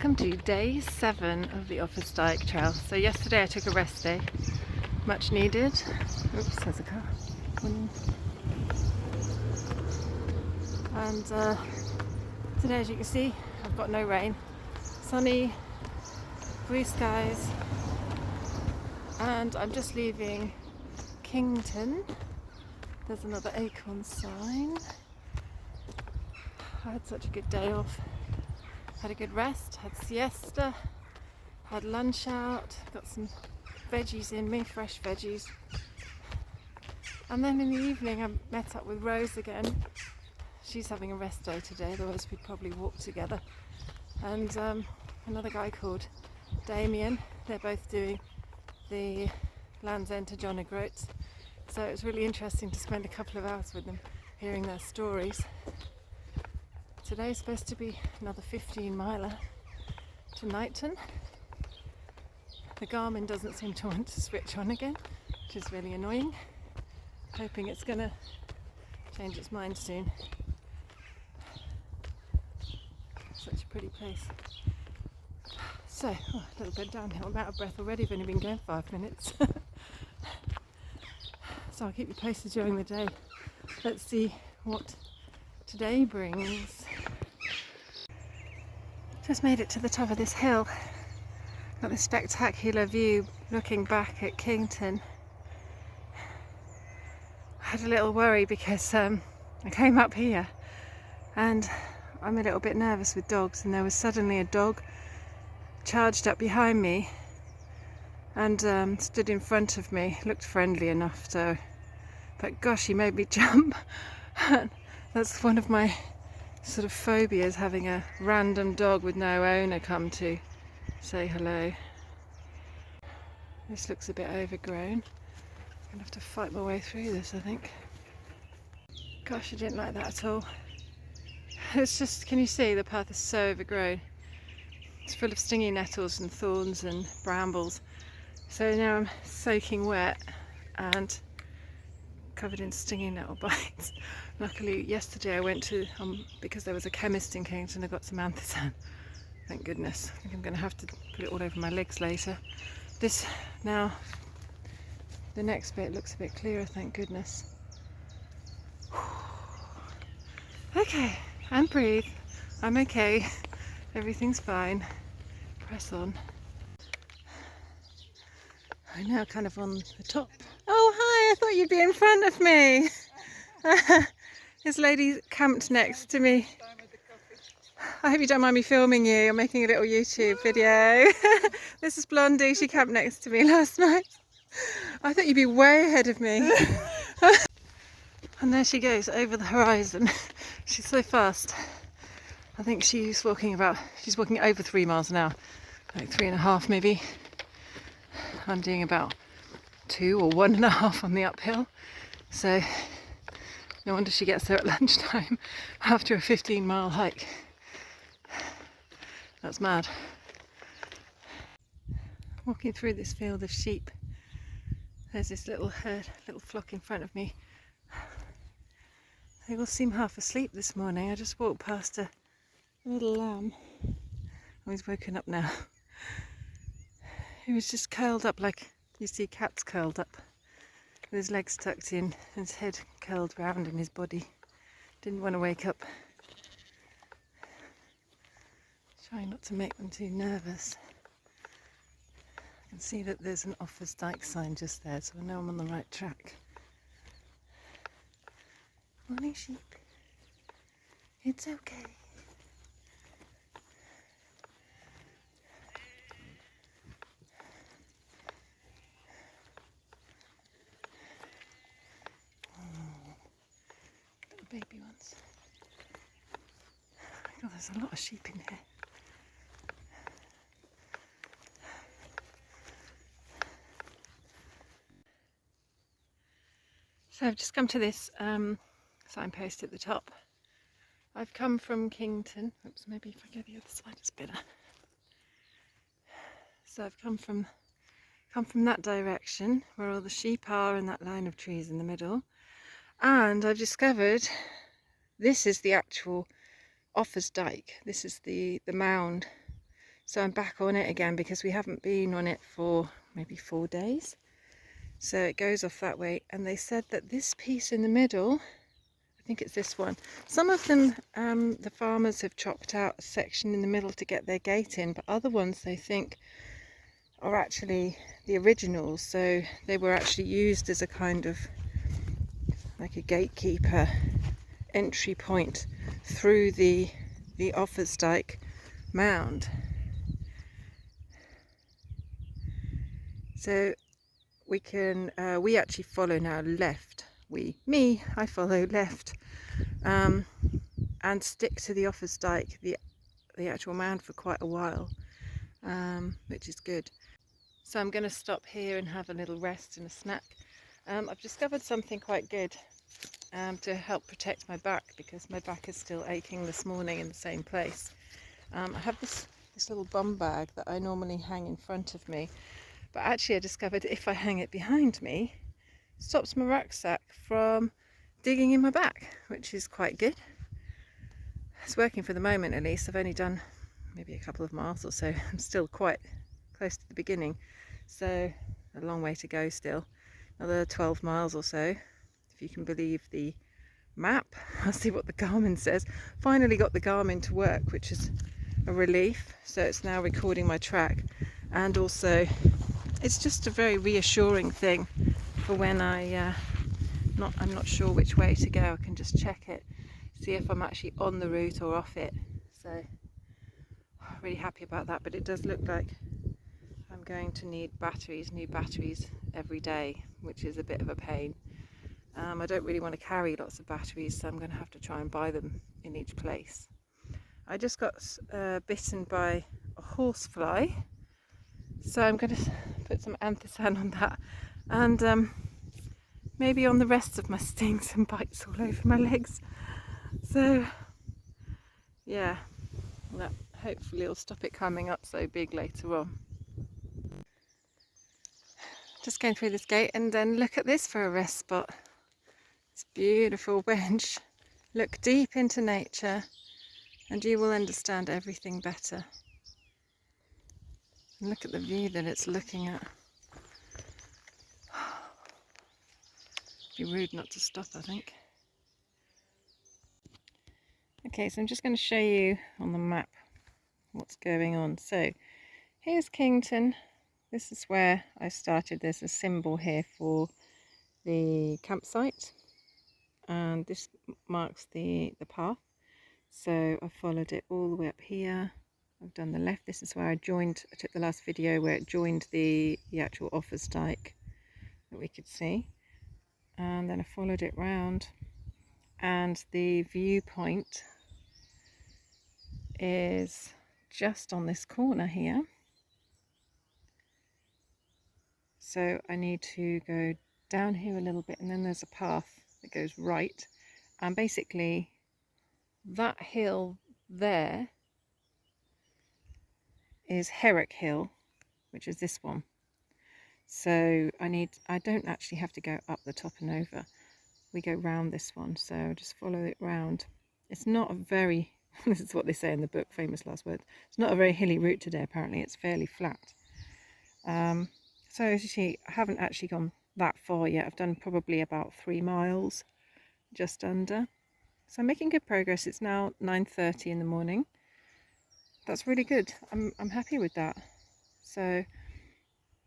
welcome to day 7 of the Offa Dyke Trail. So yesterday I took a rest day, much needed. Oops, there's a car. And today, as you can see, I've got no rain. Sunny, blue skies, and I'm just leaving Kington. There's another acorn sign. I had such a good day off. Had a good rest, had siesta, had lunch out, got some veggies in me, fresh veggies. And then in the evening I met up with Rose again. She's having a rest day today, otherwise we'd probably walk together. And another guy called Damien. They're both doing the Land's End to John O'Groats. So it was really interesting to spend a couple of hours with them, hearing their stories. Today's supposed to be another 15-miler to Knighton. The Garmin doesn't seem to want to switch on again, which is really annoying. Hoping it's going to change its mind soon. Such a pretty place. So, a little bit downhill. I'm out of breath already. I've only been going 5 minutes. So I'll keep you posted during the day. Let's see what today brings. Just made it to the top of this hill. Got this spectacular view looking back at Kington. I had a little worry because I came up here and I'm a little bit nervous with dogs, and there was suddenly a dog charged up behind me and stood in front of me. Looked friendly enough, so, but gosh, he made me jump. That's one of my sort of phobias, having a random dog with no owner come to say hello. This looks a bit overgrown. I'm gonna have to fight my way through this, I think. Gosh, I didn't like that at all. It's just, can you see the path is so overgrown? It's full of stinging nettles and thorns and brambles. So now I'm soaking wet and covered in stinging nettle bites. Luckily yesterday I went to, because there was a chemist in Kington, I got some anthisan. Thank goodness. I think I'm going to have to put it all over my legs later. This now, the next bit looks a bit clearer, thank goodness. Okay, and breathe. I'm okay. Everything's fine. Press on. I'm now kind of on the top. Oh hi, I thought you'd be in front of me. This lady camped next to me. I hope you don't mind me filming you. I'm making a little YouTube video. This is Blondie, she camped next to me last night. I thought you'd be way ahead of me. And there she goes over the horizon. She's so fast. I think she's walking over 3 miles an hour, like 3.5 maybe. I'm doing about 2 or 1.5 on the uphill. So no wonder she gets there at lunchtime after a 15-mile hike. That's mad. Walking through this field of sheep. There's this little herd, little flock in front of me. They all seem half asleep this morning. I just walked past a little lamb. Oh, he's woken up now. He was just curled up like you see cats curled up, with his legs tucked in, his head curled round in his body. Didn't want to wake up. Trying not to make them too nervous. I can see that there's an Offa Dyke sign just there, so I know I'm on the right track. Morning sheep. It's okay. Little baby ones. God, there's a lot of sheep in here. So I've just come to this signpost at the top. I've come from Kington. Oops, maybe if I go the other side it's better. So I've come from that direction where all the sheep are, and that line of trees in the middle. And I've discovered this is the actual Offa Dyke. This is the mound. So I'm back on it again because we haven't been on it for maybe 4 days. So it goes off that way, and they said that this piece in the middle, I think it's this one, some of them the farmers have chopped out a section in the middle to get their gate in, but other ones they think are actually the originals, so they were actually used as a kind of like a gatekeeper entry point through the Offa's Dyke mound. So we can we actually follow now left. I follow left, and stick to the Offa's Dyke, the actual mound, for quite a while, which is good. So I'm going to stop here and have a little rest and a snack. I've discovered something quite good to help protect my back, because my back is still aching this morning in the same place. I have this little bum bag that I normally hang in front of me, but actually I discovered if I hang it behind me, it stops my rucksack from digging in my back, which is quite good. It's working for the moment, at least. I've only done maybe a couple of miles or so. I'm still quite close to the beginning, so a long way to go still. Another 12 miles or so, if you can believe the map. I'll see what the Garmin says. Finally got the Garmin to work, which is a relief. So it's now recording my track, and also it's just a very reassuring thing for when I'm not sure which way to go. I can just check it, see if I'm actually on the route or off it. So really happy about that, but it does look like I'm going to need new batteries every day, which is a bit of a pain. I don't really want to carry lots of batteries, so I'm going to have to try and buy them in each place. I just got bitten by a horsefly, so I'm going to put some anthisan on that, and maybe on the rest of my stings and bites all over my legs. So yeah, that hopefully will stop it coming up so big later on. Just going through this gate, and then look at this for a rest spot. It's beautiful bench. Look deep into nature and you will understand everything better. And look at the view that it's looking at. It'd be rude not to stop, I think. Okay, so I'm just going to show you on the map what's going on. So here's Kington. This is where I started. There's a symbol here for the campsite, and this marks the path. So I followed it all the way up here. I've done the left. This is where I took the last video where it joined the actual Offa's Dyke that we could see. And then I followed it round, and the viewpoint is just on this corner here. So I need to go down here a little bit, and then there's a path that goes right. And basically that hill there is Herrick Hill, which is this one. So I don't actually have to go up the top and over. We go round this one, so just follow it round. It's not a very, this is what they say in the book, famous last words, it's not a very hilly route today apparently, it's fairly flat. So as you see, I haven't actually gone that far yet. I've done probably about 3 miles, just under. So I'm making good progress. It's now 9:30 in the morning. That's really good. I'm happy with that. So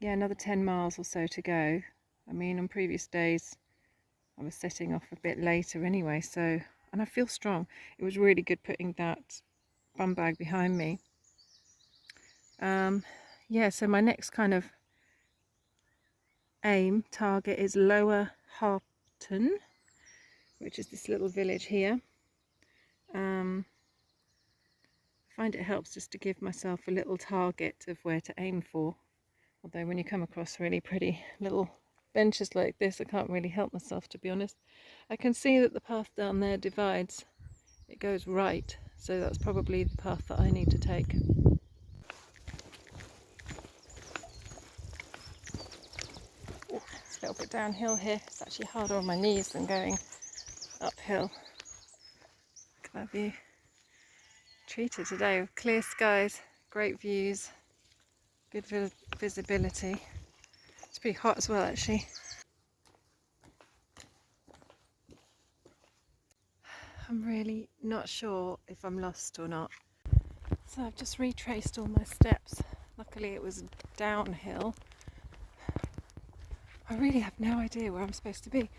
yeah, another 10 miles or so to go. I mean, on previous days I was setting off a bit later anyway, so, and I feel strong. It was really good putting that bum bag behind me. Yeah, so my next kind of target is Lower Harpton, which is this little village here. I find it helps just to give myself a little target of where to aim for. Although when you come across really pretty little benches like this, I can't really help myself, to be honest. I can see that the path down there divides. It goes right, so that's probably the path that I need to take. Ooh, it's a little bit downhill here. It's actually harder on my knees than going uphill. Look at that view. Treated today with clear skies, great views, good visibility. It's pretty hot as well actually. I'm really not sure if I'm lost or not. So I've just retraced all my steps. Luckily it was downhill. I really have no idea where I'm supposed to be.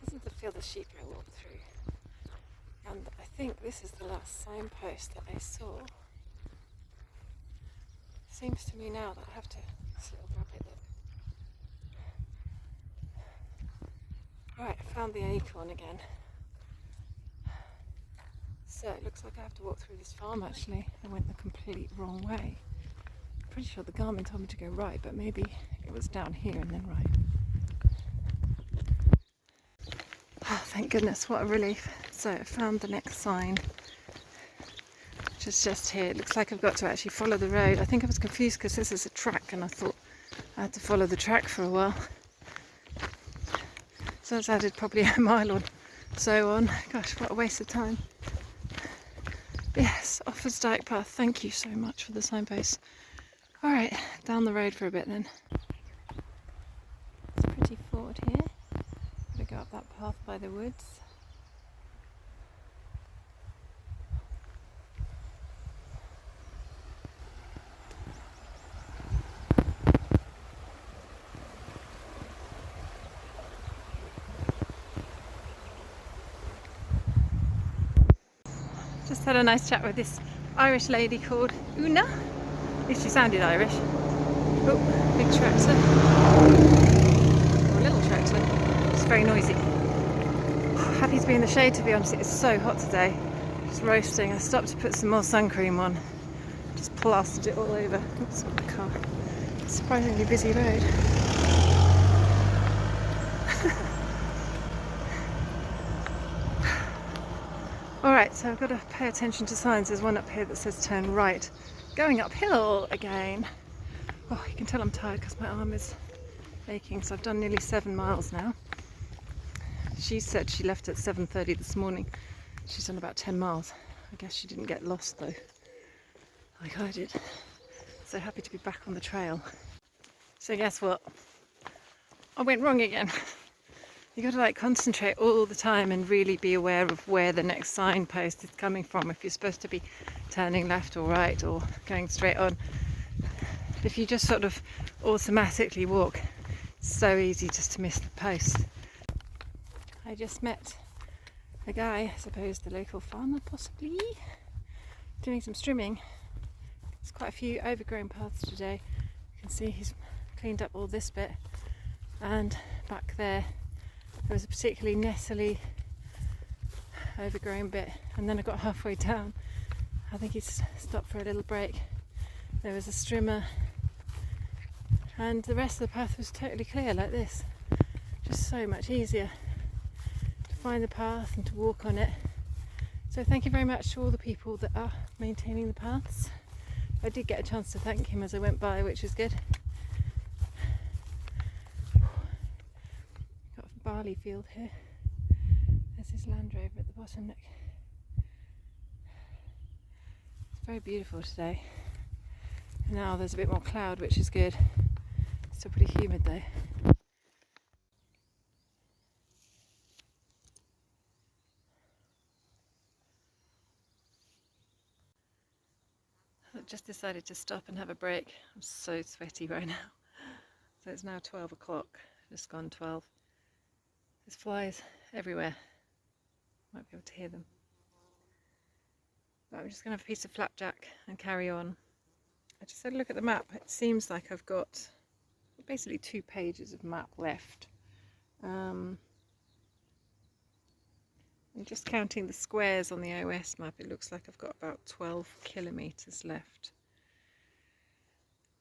This is the field of sheep I walked through. And I think this is the last signpost that I saw. Seems to me now that I have to, this little rabbit look. Right, I found the acorn again. So it looks like I have to walk through this farm actually. I went the complete wrong way. I'm pretty sure the Garmin told me to go right, but maybe it was down here and then right. Oh, thank goodness, what a relief. So I found the next sign, which is just here. It looks like I've got to actually follow the road. I think I was confused because this is a track and I thought I had to follow the track for a while. So it's added probably a mile or so on. Gosh, what a waste of time. Yes, Offa's Dyke Path. Thank you so much for the signpost. Alright, down the road for a bit then. It's a pretty ford here. Gotta go up that path by the woods. Just had a nice chat with this Irish lady called Una. At least she sounded Irish. Oh, big tractor. Or a little tractor. It's very noisy. Happy to be in the shade, to be honest. It's so hot today. Just roasting. I stopped to put some more sun cream on. Just plastered it all over. Oops, the car. Surprisingly busy road. Alright, so I've got to pay attention to signs. There's one up here that says turn right. Going uphill again. Oh, you can tell I'm tired because my arm is aching. So I've done nearly 7 miles now. She said she left at 7:30 this morning. She's done about 10 miles. I guess she didn't get lost though, like I did. So happy to be back on the trail. So guess what? I went wrong again. You got to like concentrate all the time and really be aware of where the next signpost is coming from if you're supposed to be turning left or right or going straight on. If you just sort of automatically walk, it's so easy just to miss the post. I just met a guy, I suppose the local farmer possibly, doing some trimming. There's quite a few overgrown paths today. You can see he's cleaned up all this bit, and back there was a particularly nettly overgrown bit, and then I got halfway down. I think he's stopped for a little break. There was a strimmer and the rest of the path was totally clear like this. Just so much easier to find the path and to walk on it. So thank you very much to all the people that are maintaining the paths. I did get a chance to thank him as I went by, which is good. Got a barley field here. There's his Land Rover at the bottom, look. It's very beautiful today. And now there's a bit more cloud, which is good. It's still pretty humid though. I've just decided to stop and have a break. I'm so sweaty right now. So it's now 12 o'clock, just gone 12. There's flies everywhere. Might be able to hear them. But I'm just going to have a piece of flapjack and carry on. I just had a look at the map. It seems like I've got basically 2 pages of map left. And just counting the squares on the OS map, it looks like I've got about 12 kilometres left.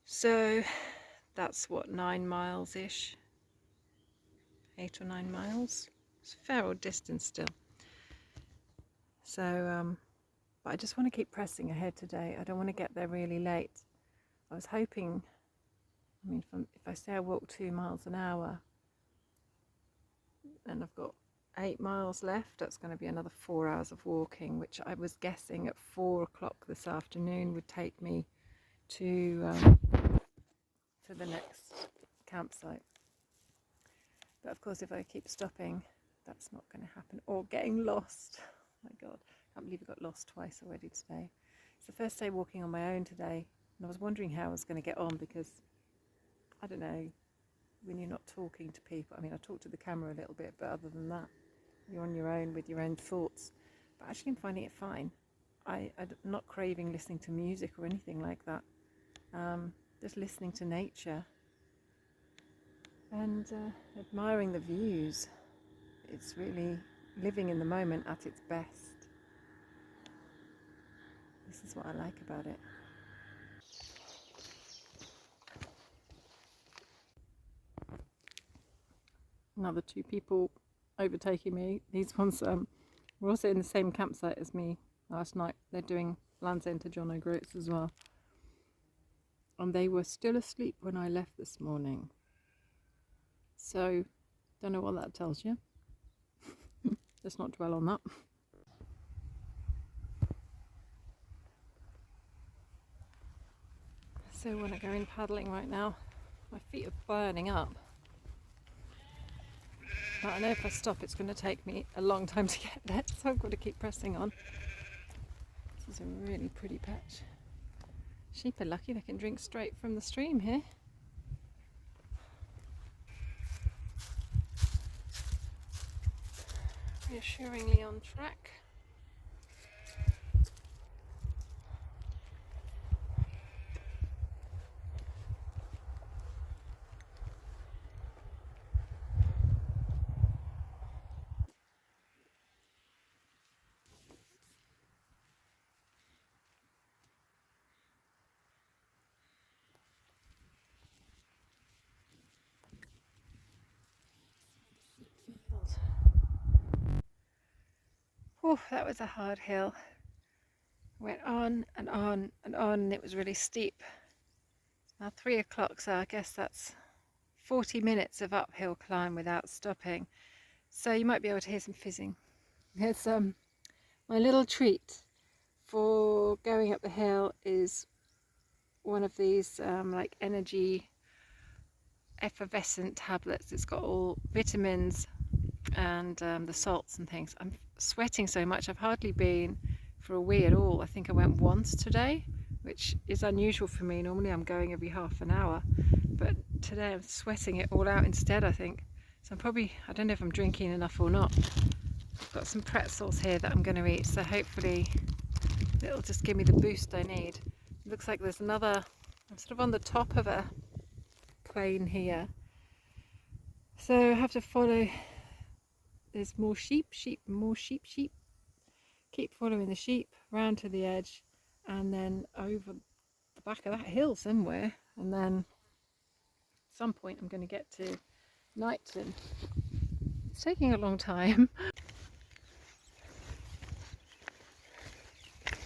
So that's what, 9 miles-ish? 8 or 9 miles? It's a fair old distance still. So, but I just want to keep pressing ahead today. I don't want to get there really late. I was hoping, I mean, if I say I walk 2 miles an hour, and I've got 8 miles left. That's going to be another 4 hours of walking, which I was guessing at 4 o'clock this afternoon would take me to the next campsite. But of course, if I keep stopping, that's not going to happen. Or getting lost. Oh my God, I can't believe I got lost twice already today. It's the first day walking on my own today, and I was wondering how I was going to get on because, I don't know, when you're not talking to people, I mean, I talk to the camera a little bit, but other than that, you're on your own with your own thoughts. But actually I'm finding it fine. I'm not craving listening to music or anything like that. Just listening to nature and admiring the views. It's really living in the moment at its best. This is what I like about it. Another 2 people overtaking me. These ones were also in the same campsite as me last night. They're doing Land's End to John O'Groats as well. And they were still asleep when I left this morning. So, don't know what that tells you. Let's not dwell on that. So when I go in paddling right now, my feet are burning up. But I know if I stop, it's going to take me a long time to get there, so I've got to keep pressing on. This is a really pretty patch. Sheep are lucky they can drink straight from the stream here. Reassuringly on track. Oh, that was a hard hill. Went on and on and on, and it was really steep. Now 3 o'clock, so I guess that's 40 minutes of uphill climb without stopping. So you might be able to hear some fizzing. It's my little treat for going up the hill is one of these like energy effervescent tablets. It's got all vitamins and the salts and things. I'm sweating so much. I've hardly been for a wee at all. I think I went once today, which is unusual for me. Normally I'm going every half an hour, but today I'm sweating it all out instead, I think. So I'm probably, I don't know if I'm drinking enough or not. I've got some pretzels here that I'm going to eat, so hopefully it'll just give me the boost I need. It looks like there's another, I'm sort of on the top of a plain here, so I have to follow. There's more sheep. Keep following the sheep round to the edge and then over the back of that hill somewhere, and then at some point I'm going to get to Knighton. It's taking a long time. Just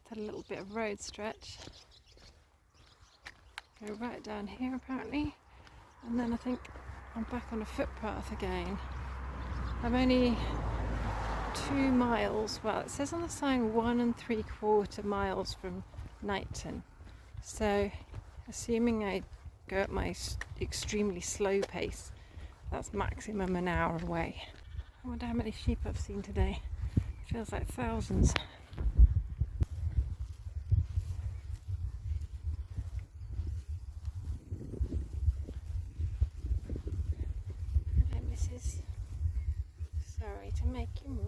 had a little bit of road stretch. Go right down here apparently, and then I think I'm back on a footpath again. I'm only 2 miles, well it says on the sign 1 3/4 miles from Knighton. So assuming I go at my extremely slow pace, that's maximum an hour away. I wonder how many sheep I've seen today. It feels like thousands. Sorry to make you move.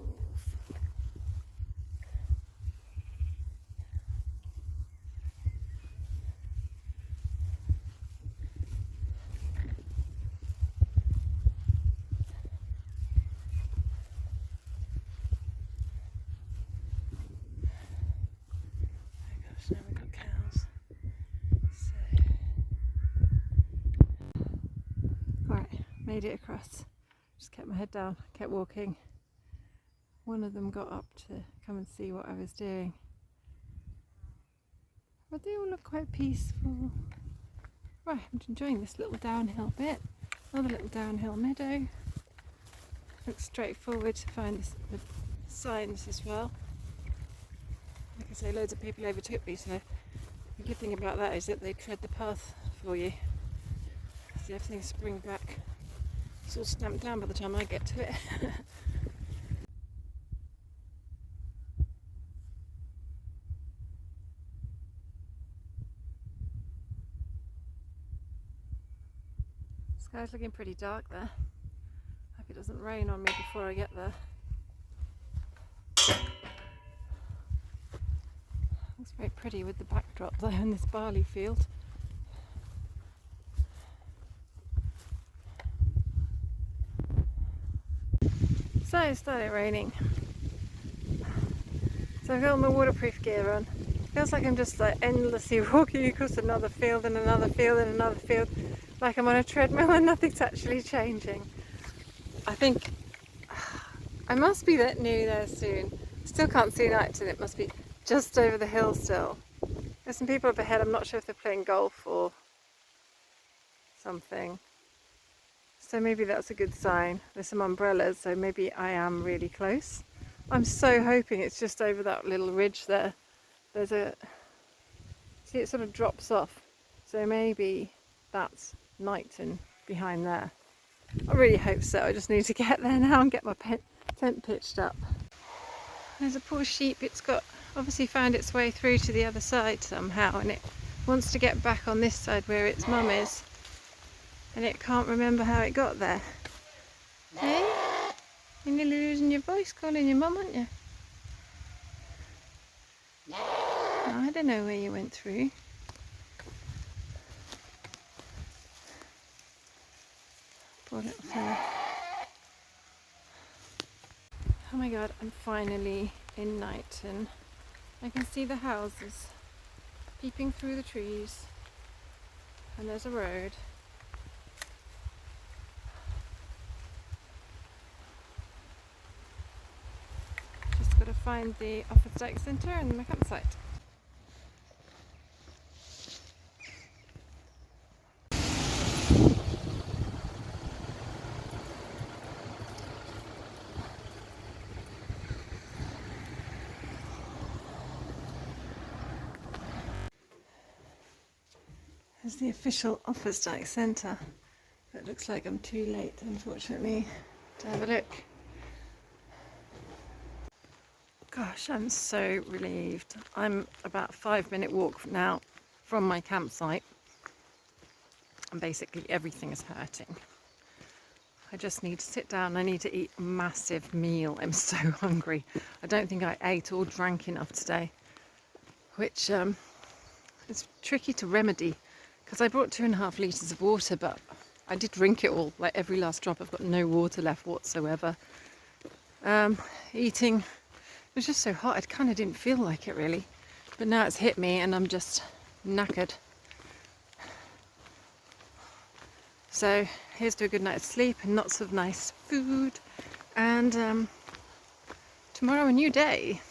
Oh gosh, now we've got cows. Alright, made it across. Just kept my head down, kept walking. One of them got up to come and see what I was doing. But they all look quite peaceful. Right, I'm enjoying this little downhill bit. Another little downhill meadow. Looks straightforward to find the signs as well. Like I say, loads of people overtook me, so the good thing about that is that they tread the path for you. So everything's spring back. It's all stamped down by the time I get to it. Sky's looking pretty dark there. Hope it doesn't rain on me before I get there. Looks very pretty with the backdrop there in this barley field. So it started raining. So I've got all my waterproof gear on. Feels like I'm just like endlessly walking across another field and another field and another field, like I'm on a treadmill and nothing's actually changing. I think I must be nearly there soon. Still can't see Knighton. It must be just over the hill still. There's some people up ahead. I'm not sure if they're playing golf or something. So maybe that's a good sign. There's some umbrellas, so maybe I am really close. I'm so hoping it's just over that little ridge there. There's a... See, it sort of drops off. So maybe that's Knighton behind there. I really hope so. I just need to get there now and get my tent pitched up. There's a poor sheep. It's got obviously found its way through to the other side somehow, and it wants to get back on this side where its mum is, and it can't remember how it got there. Hey? You're nearly losing your voice calling your mum, aren't you? Oh, I don't know where you went through. Poor little fella. Oh my god, I'm finally in Knighton. I can see the houses peeping through the trees, and there's a road. Just got to find the Dyke Centre and my campsite. There's the official Dyke Centre. It looks like I'm too late, unfortunately, to have a look. Gosh, I'm so relieved. I'm about a 5-minute walk now from my campsite, and basically everything is hurting. I just need to sit down. I need to eat a massive meal. I'm so hungry. I don't think I ate or drank enough today, which is tricky to remedy. Because I brought 2.5 litres of water, but I did drink it all, like every last drop. I've got no water left whatsoever. Eating, it was just so hot, I kind of didn't feel like it really. But now it's hit me and I'm just knackered. So here's to a good night's sleep and lots of nice food. And tomorrow a new day.